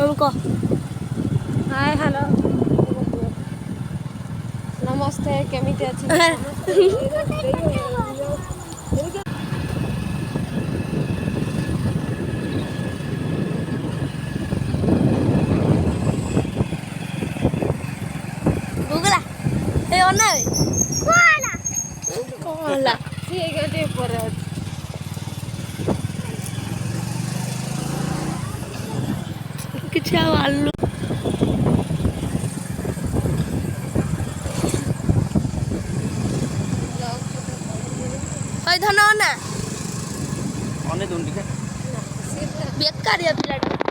उनको hi hello नमस्ते केमिति अछि गुगला ए ओना कोला कोला ठीक आहे परत किछ आलू धन ना अने दोन टिके बेकार या पिलाटा